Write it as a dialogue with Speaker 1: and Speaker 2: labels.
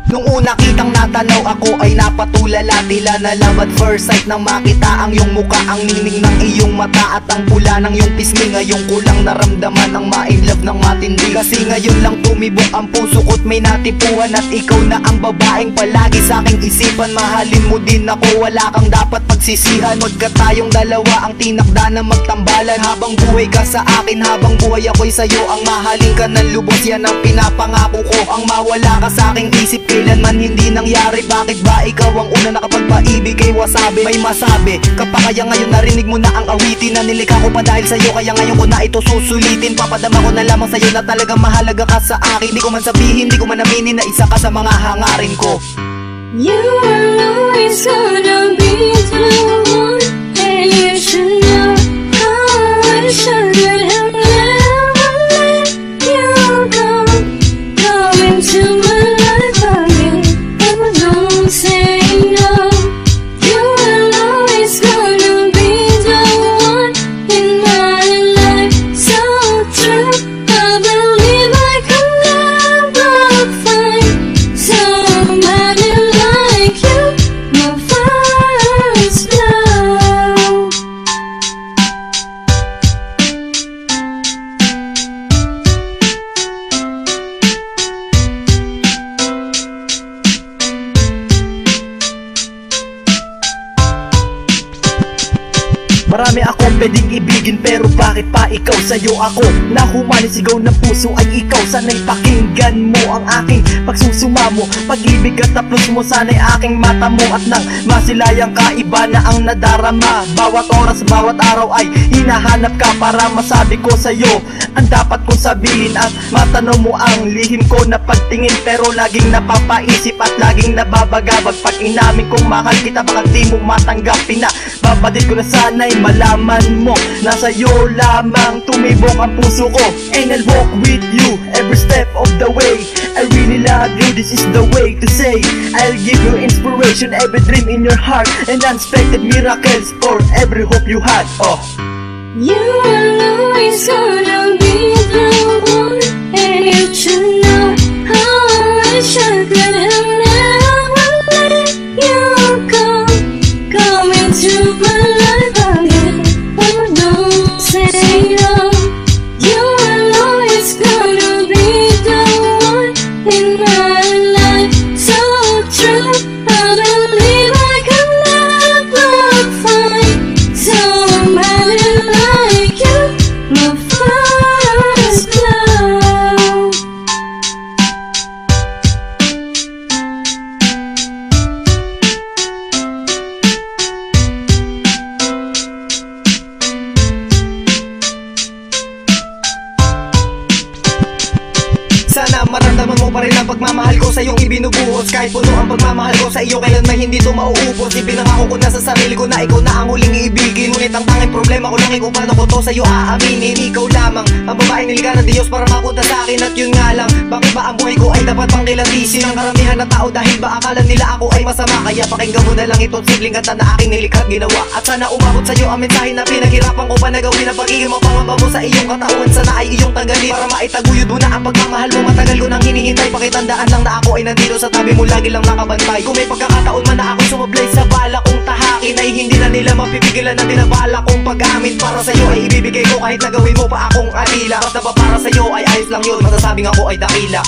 Speaker 1: Nung una kitang natanaw ako ay napatulala, tila na love at first sight nang makita ang iyong muka, ang ningning ng iyong mata at ang pula ng iyong pisngi. Ngayon ko lang naramdaman ang ma-inlove ng matindi, kasi ngayon lang tumibok ang puso ko't may natipuan. At ikaw na ang babaeng palagi sa aking isipan. Mahalin mo din ako, wala kang dapat pagsisihan. Magka tayong dalawa ang tinakda na magtambalan. Habang buhay ka sa akin, habang buhay ako'y sa'yo. Ang mahalin ka ng lubos, yan ang pinapangako ko. Ang mawala ka sa aking isip, kailanman hindi nangyari. Bakit ba ikaw ang una nakapagpaibig kay Wasabi? May masabi ka pa kaya ngayon, narinig mo na ang awitin na nilikha ko pa dahil sa'yo, kaya ngayon ko na ito susulitin. Papadama ko na lamang sa'yo na talagang mahalaga ka sa akin. Di ko man sabihin, di ko man aminin na isa ka sa mga hangarin ko.
Speaker 2: You are always gonna be the one, and you should know how I should have never let you go. Go into my life again, and don't say no. You are always gonna be the one in my life, so true. I believe I can never find somebody like you, my first love.
Speaker 1: Marami akong pwedeng ibigin, pero bakit pa ikaw? Sa'yo ako nahumanisigaw ng puso ay ikaw. Sana'y pakinggan mo ang aking pagsusumamo. Pag-ibig at tapos mo sana'y aking mata mo. At nang masilayang kaiba na ang nadarama, bawat oras, bawat araw ay hinahanap ka para masabi ko sa'yo ang dapat kong sabihin. At matanong mo ang lihim ko na pagtingin, pero laging napapaisip at laging nababagabag. Pag inamin kong mahal kita, baka di mo matanggapin na babadit ko na sana'y malaman mo na sa'yo lamang tumibok ang puso ko. And I'll walk with you every step of the way. I really love you, this is the way to say. I'll give you inspiration, every dream in your heart, and unexpected miracles for every hope you had. Oh,
Speaker 2: You are always gonna be the one, and you should know how I should have never let you go. Come into my life again, but don't say no. You are always gonna be the one in my life, so true. I believe I can never find somebody like you, my first love.
Speaker 1: sana maramdaman mo pa rin ang pagmamahal ko sa iyong ibinubuhos. Kahit puno ang pagmamahal ko sa iyo, kailan na hindi ito mauubos. Ipinangako ko na sa sarili ko na ikaw na ang huling iibigin. Ngunit ang tanging problema ko lang ay kung paano ko to sa iyo aaminin. Ikaw lamang ang babaeng nilikha ng Diyos para mapunta sa akin. At yun nga lang, bakit ba ang buhay ko ay dapat pang kilatisin ng karamihan na tao? Dahil ba akala nila ako ay masama? Kaya pakinggan mo na lang ito't simpleng kanta na aking nilikha't ginawa. At sana umabot sa iyo ang mensahe na pinaghirapan ko pa na gawin. Ang pagiging mapangamba mo sa iyong katawan, sana ay iyong tanggalin para maitaguyod mo na ang pagmamahal mo. Matagal ko nang hinihintay, pakitandaan lang na ako ay nandito sa tabi mo, lagi lang nakabantay. Kung may pagkakataon man na ako sumablay sa bala kong tahakin, ay hindi na nila mapipigilan na tinabala kong pag-amin. Para sa'yo ay ibibigay ko kahit na gawin mo pa akong alila. Basta ba para sa'yo ay ayos lang yun, masasabing ako ay dakila.